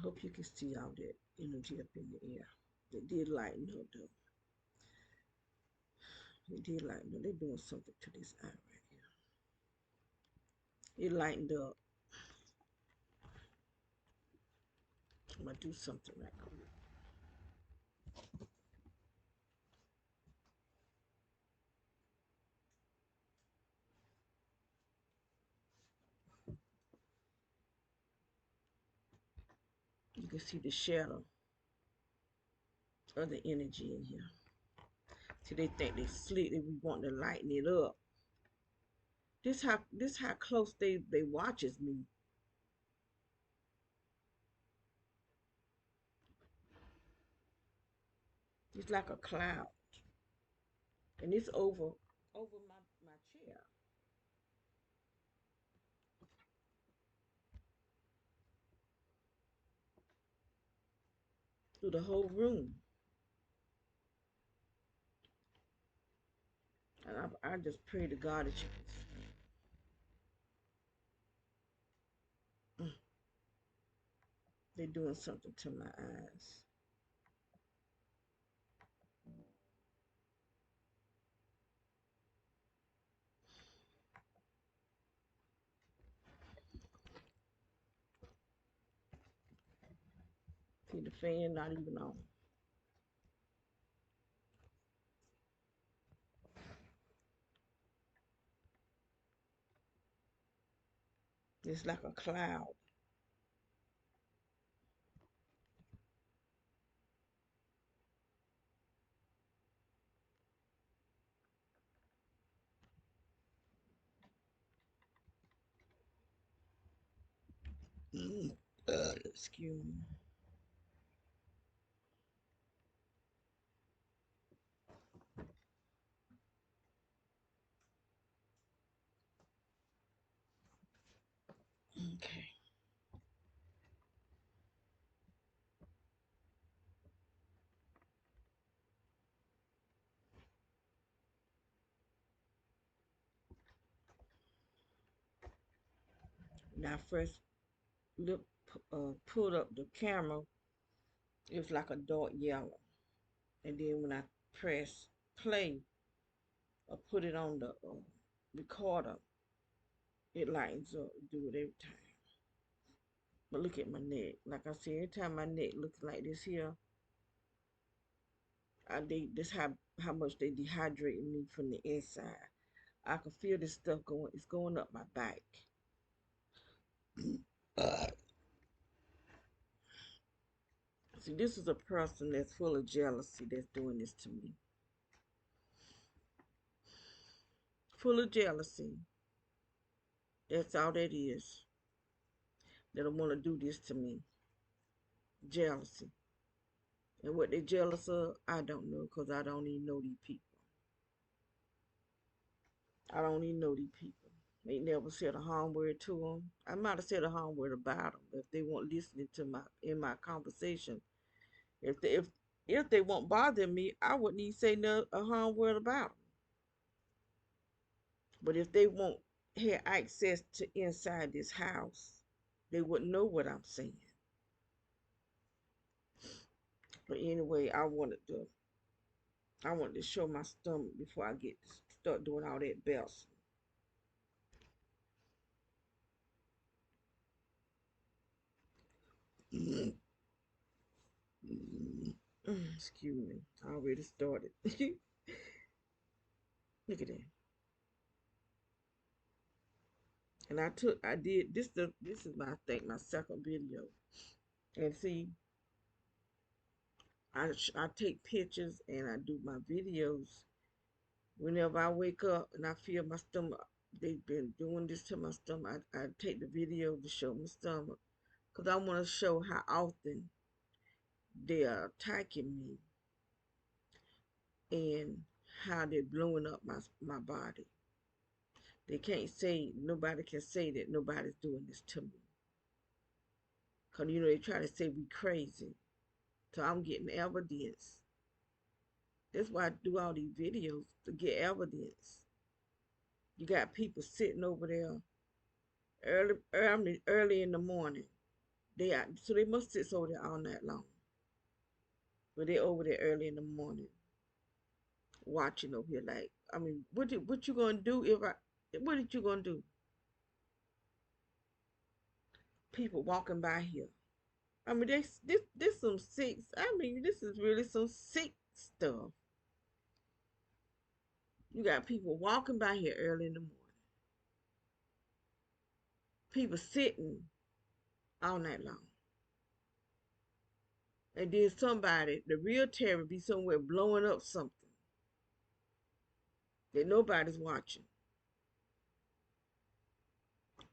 hope you can see all that energy up in the air. They did lighten up though. They did lighten up. They're doing something to this eye right here. It lightened up. I'm gonna do something right quick. You can see the shadow of the energy in here. See, they think they slick. They want to lighten it up. This how close they watches me. It's like a cloud, and it's over my chair through the whole room. And I just pray to God that you can. They're doing something to my eyes. See the fan not even on. It's like a cloud. Excuse me. Okay. When I first pulled up the camera, it was like a dark yellow. And then when I press play or put it on the recorder, it lightens up. Do it every time. But look at my neck. Like I said, every time my neck looks like this here, this how much they dehydrating me from the inside. I can feel this stuff going. It's going up my back. uh, See, this is a person that's full of jealousy that's doing this to me. Full of jealousy. That's all that is. They don't want to do this to me. Jealousy. And what they jealous of, I don't know, because I don't even know these people. I don't even know these people. They never said a harm word to them. I might have said a harm word about them if they weren't listening to my conversation. If they won't bother me, I wouldn't even say a harm word about them. But if they won't have access to inside this house, they wouldn't know what I'm saying. But anyway, I wanted to show my stomach before I start doing all that bells. Excuse me. I already started. Look at that. And I did this is I think my second video. And see, I take pictures and I do my videos whenever I wake up and I feel my stomach. They've been doing this to my stomach. I take the video to show my stomach because I want to show how often they are attacking me and how they're blowing up my body. Nobody can say that nobody's doing this to me. Because, they try to say we crazy. So I'm getting evidence. That's why I do all these videos, to get evidence. You got people sitting over there early in the morning So they must sit over there all night long. But they over there early in the morning watching over here. Like, I mean, what you gonna do if I? What did you gonna do? People walking by here. I mean, this some sick. I mean, this is really some sick stuff. You got people walking by here early in the morning. People sitting all night long. And then somebody, the real terror, be somewhere blowing up something that nobody's watching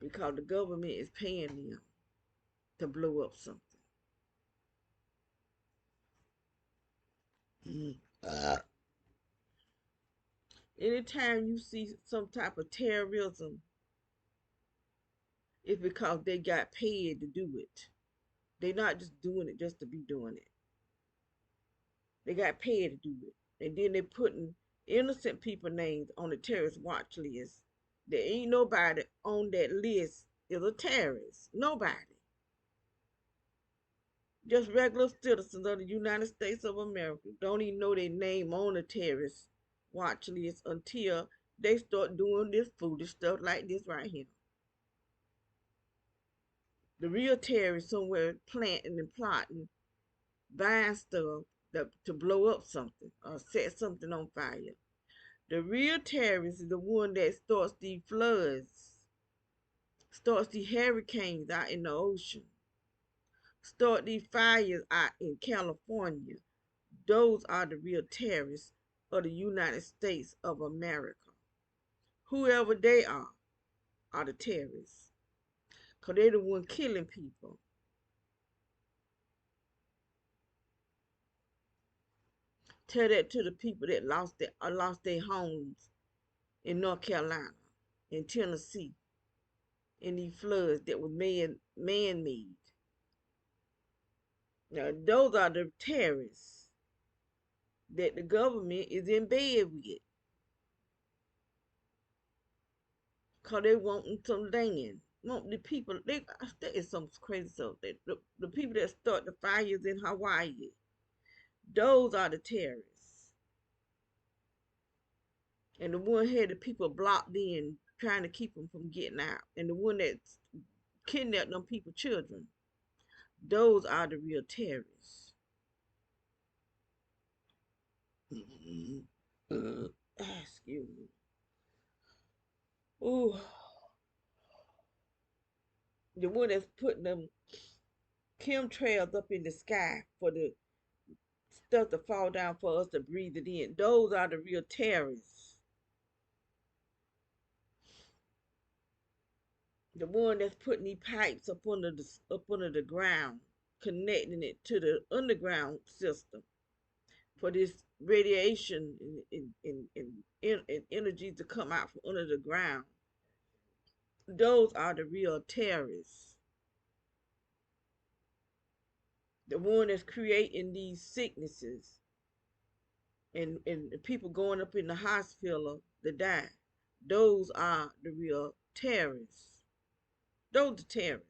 because the government is paying them to blow up something. Anytime you see some type of terrorism, it's because they got paid to do it. They're not just doing it just to be doing it. They got paid to do it. And then they're putting innocent people names on the terrorist watch list. There ain't nobody on that list is a terrorist. Nobody. Just regular citizens of the United States of America don't even know their name on the terrorist watch list until they start doing this foolish stuff like this right here. The real terrorists somewhere planting and plotting, buying stuff to blow up something or set something on fire. The real terrorist is the one that starts these floods, starts these hurricanes out in the ocean, start these fires out in California. Those are the real terrorists of the United States of America. Whoever they are the terrorists. Because they're the one killing people. Tell that to the people that lost their homes in North Carolina, in Tennessee, in these floods that was man-made. Now, those are the terrorists that the government is in bed with. Because they want some land. Want the people, that is some crazy stuff. The people that start the fires in Hawaii, those are the terrorists. And the one had the people blocked in, trying to keep them from getting out. And the one that kidnapped them people, children, those are the real terrorists. Excuse me. Ooh, the one that's putting them chemtrails up in the sky for the stuff to fall down for us to breathe it in. Those are the real terrorists. The one that's putting these pipes up under the ground, connecting it to the underground system for this radiation and energy to come out from under the ground. Those are the real terrorists. The one that's creating these sicknesses and people going up in the hospital to die. Those are the real terrorists. Those are terrorists.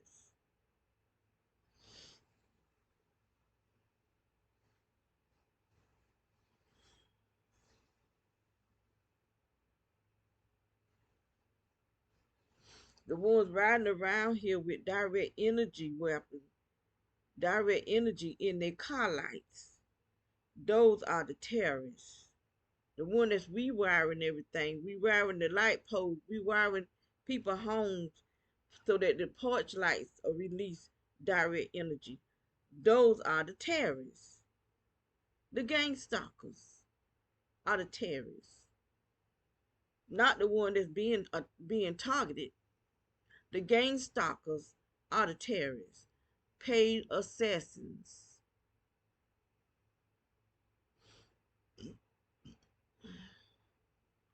The ones riding around here with direct energy weapons, direct energy in their car lights. Those are the terrorists. The one that's rewiring everything, rewiring the light poles, rewiring people's homes so that the porch lights are release direct energy. Those are the terrorists. The gang stalkers are the terrorists, not the one that's being targeted. The gang stalkers are the terrorists, paid assassins.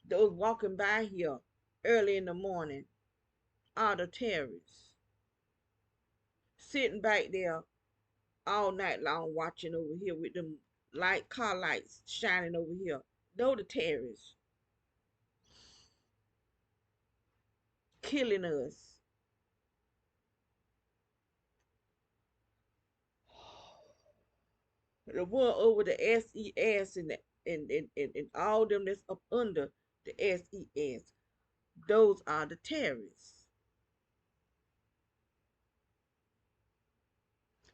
Those walking by here early in the morning are the terrorists, sitting back there all night long watching over here with them car lights shining over here. Those the terrorists killing us. The one over the SES and all them that's up under the SES, those are the terrorists.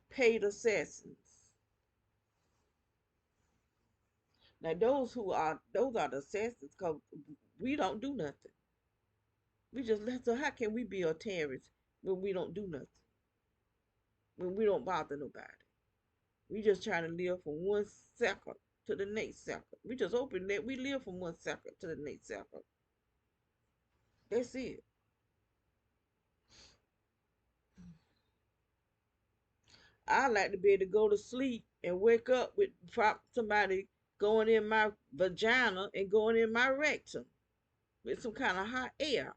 Paid assassins. Now those are the assassins because we don't do nothing. We just let so how can we be a terrorist when we don't do nothing? When we don't bother nobody. We just trying to live from one second to the next second. We just hoping that we live from one second to the next second. That's it. I like to be able to go to sleep and wake up with somebody going in my vagina and going in my rectum with some kind of hot air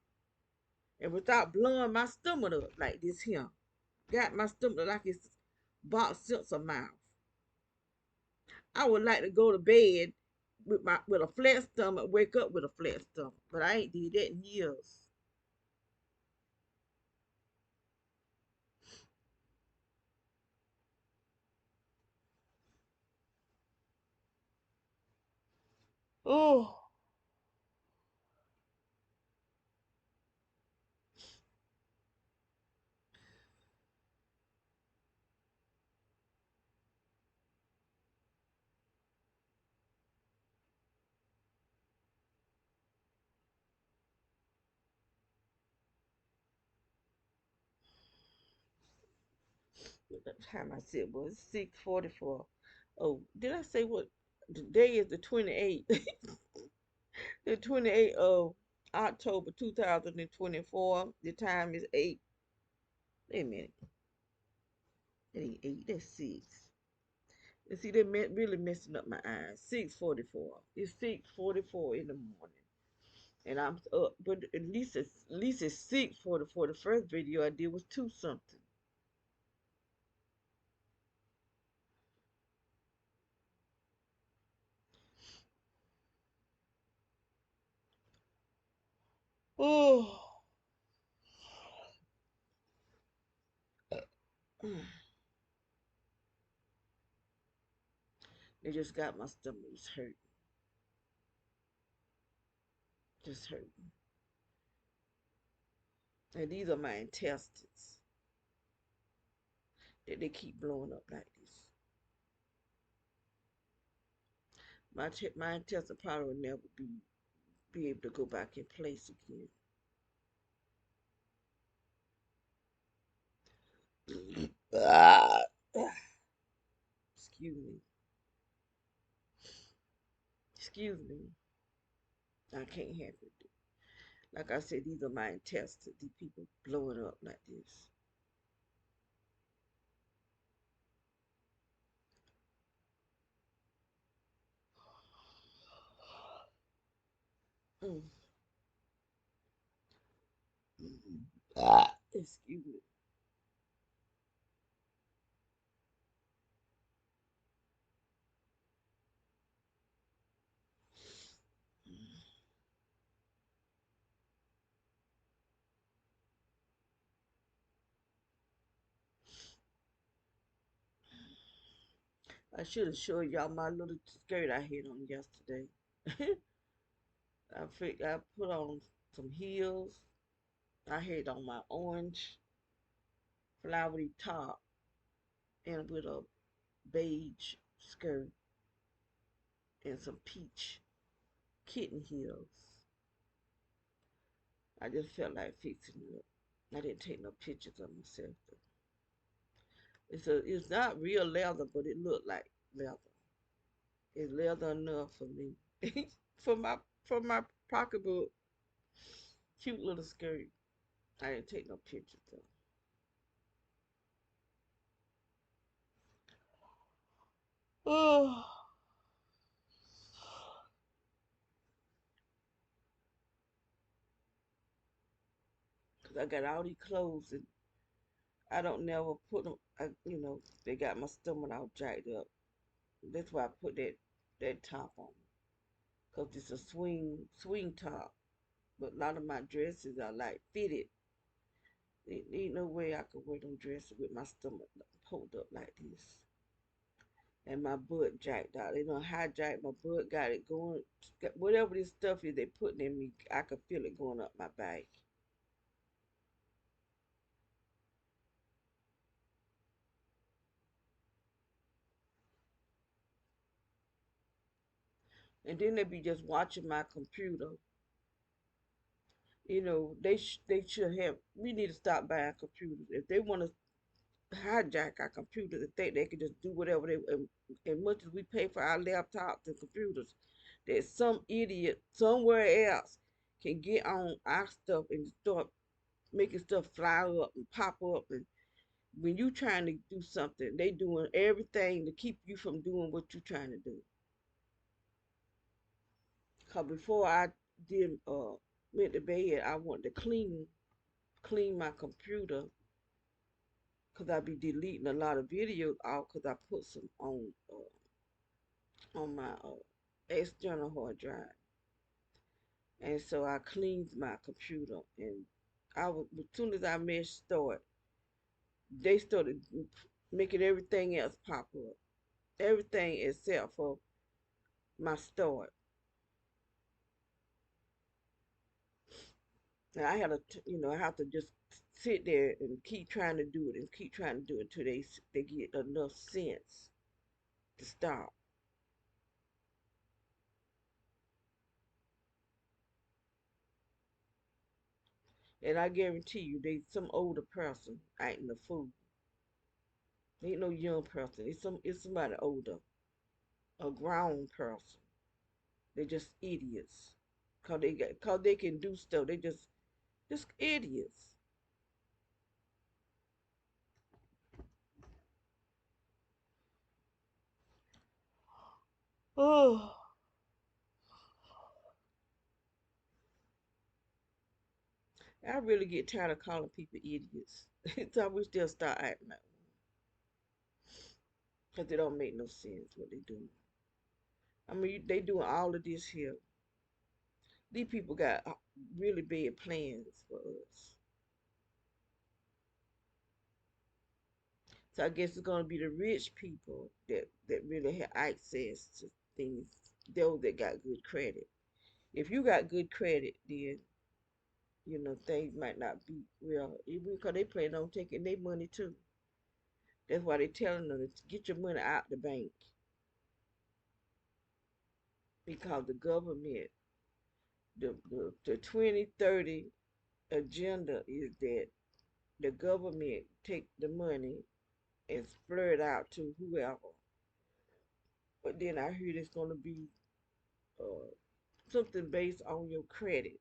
and without blowing my stomach up like this here. Got my stomach like it's box sensor mouth. I would like to go to bed with a flat stomach, wake up with a flat stomach, but I ain't did that in years. Oh, the time I said was 6:44. Oh, did I say what? Today is the 28th, the 28th of October 2024. The time is 8. Wait a minute. It ain't 8, that's 6. And see, they're really messing up my eyes. 6:44. It's 6:44 in the morning. And I'm up, but at least it's 6:44. The first video I did was 2 something. Oh, they just got my stomach hurt, just hurting. And these are my intestines that they keep blowing up like this. My intestine probably will never be able to go back in place again. Ah, excuse me, excuse me. I can't have it. Like I said, these are my intestines. These people blowing up like this. Mm. Excuse me. I should have showed y'all my little skirt I had on yesterday. I put on some heels. I had on my orange flowery top and with a beige skirt and some peach kitten heels. I just felt like fixing it up. I didn't take no pictures of myself. It's not real leather, but it looked like leather. It's leather enough for me. For my pocketbook, cute little skirt. I didn't take no pictures though. Oh, 'cause I got all these clothes and I don't never put them. They got my stomach all jacked up. That's why I put that top on. 'Cause it's a swing top. But a lot of my dresses are like fitted. There ain't no way I could wear them dresses with my stomach pulled up like this. and my butt jacked out. They don't hijack my butt, got it going. Whatever this stuff is they putting in me, I could feel it going up my back. And then they be just watching my computer. They should have. We need to stop buying computers if they want to hijack our computers and think they can just do whatever they. And much as we pay for our laptops and computers, that some idiot somewhere else can get on our stuff and start making stuff fly up and pop up. And when you trying to do something, they doing everything to keep you from doing what you trying to do. Cause before I did went to bed, I wanted to clean my computer because I be deleting a lot of videos out because I put some on my external hard drive, and so I cleaned my computer. And I was as soon as I made start, they started making everything else pop up, everything except for my start. And I had I have to just sit there and keep trying to do it and keep trying to do it until they get enough sense to stop. And I guarantee you, they some older person acting a fool. Ain't no young person. It's somebody older, a grown person. They just idiots. Cause they can do stuff. They just idiots. Oh, I really get tired of calling people idiots. So I wish they'll start acting like one. Cause they don't make no sense what they do. I mean, they doing all of this here. These people got really bad plans for us. So I guess it's gonna be the rich people that really have access to things. Those that got good credit. If you got good credit, then things might not be real. Even because they plan on taking their money too. That's why they telling them to get your money out the bank because the government, the 2030 agenda is that the government take the money and spread it out to whoever. But then I heard it's gonna be uh, something based on your credit,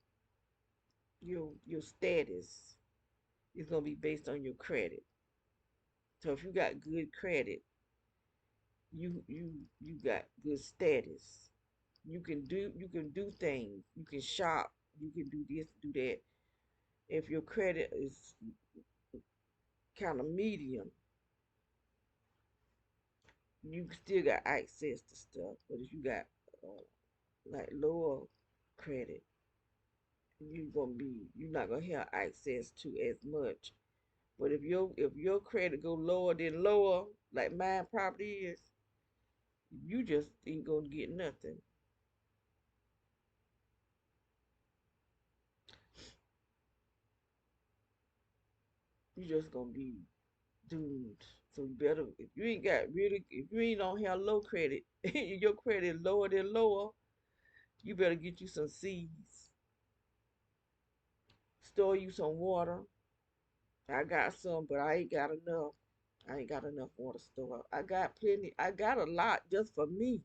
your status. Is gonna be based on your credit. So if you got good credit, you got good status. You can do things. You can shop. You can do this, do that. If your credit is kind of medium, you still got access to stuff. But if you got uh, like lower credit, you're not gonna have access to as much. But if your credit go lower than lower, like mine property is, you just ain't gonna get nothing. You just gonna be doomed. So you better if you ain't don't have low credit, your credit lower than lower, you better get you some seeds, store you some water. I got some, but I ain't got enough. I ain't got enough water store. I got plenty. I got a lot just for me,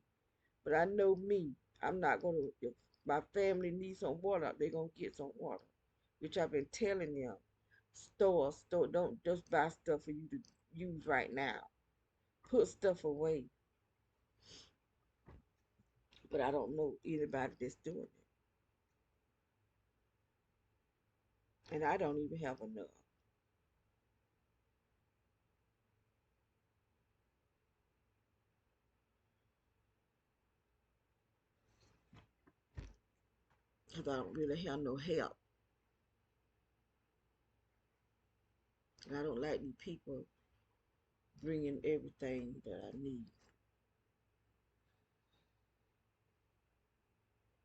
but I know me. I'm not gonna. If my family needs some water, they gonna get some water, which I've been telling them. Store. Don't just buy stuff for you to use right now. Put stuff away. But I don't know anybody that's doing it, and I don't even have enough. Because I don't really have no help. And I don't like these people bringing everything that I need.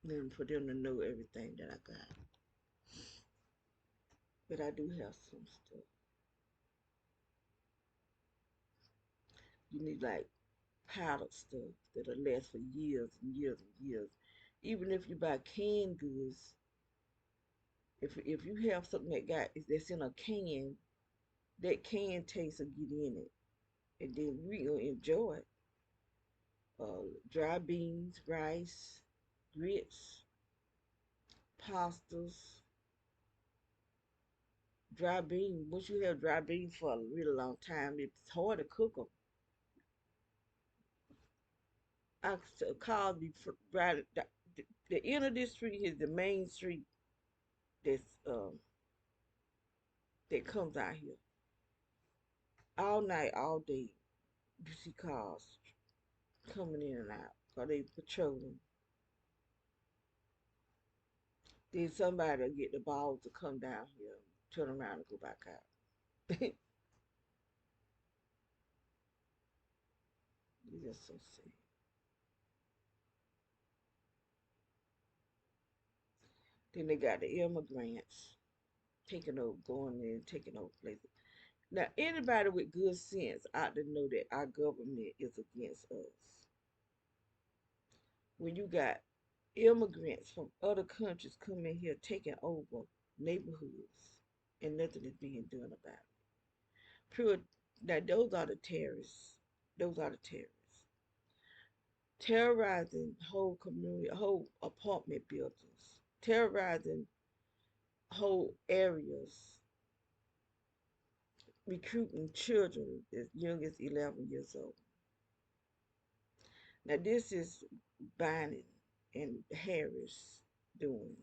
and for them to know everything that I got. But I do have some stuff. You need like powdered stuff that'll last for years and years and years. Even if you buy canned goods, if you have something that's in a can, that can taste will get in it, and then we gonna enjoy it. Dry beans, rice, grits, pastas, dry beans. Once you have dry beans for a really long time, it's hard to cook them. Call me right. The end of this street is the main street that's that comes out here all night, all day. You see cars coming in and out, cause they patrolling. Then somebody will get the balls to come down here, turn around and go back out. It's just so sad. Then they got the immigrants taking over, going in, taking over places. Now, anybody with good sense ought to know that our government is against us. When you got immigrants from other countries coming here taking over neighborhoods and nothing is being done about it. Pure, now those are the terrorists. Those are the terrorists. Terrorizing whole community, whole apartment buildings, terrorizing whole areas, recruiting children as young as 11 years old. Now, this is Biden and Harris doing.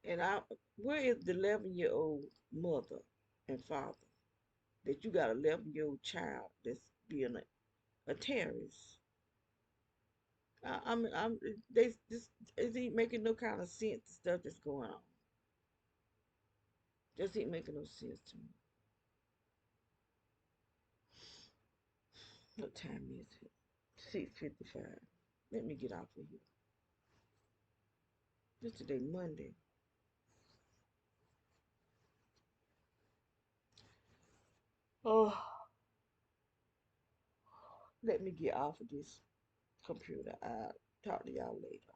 And where is the 11-year-old mother and father that you got an 11-year-old child that's being a terrorist? I'm they this is ain't making no kind of sense. The stuff that's going on just ain't making no sense to me. What time is it? 6:55. Let me get off of here. This today Monday. Oh, let me get off of this computer. I'll talk to y'all later.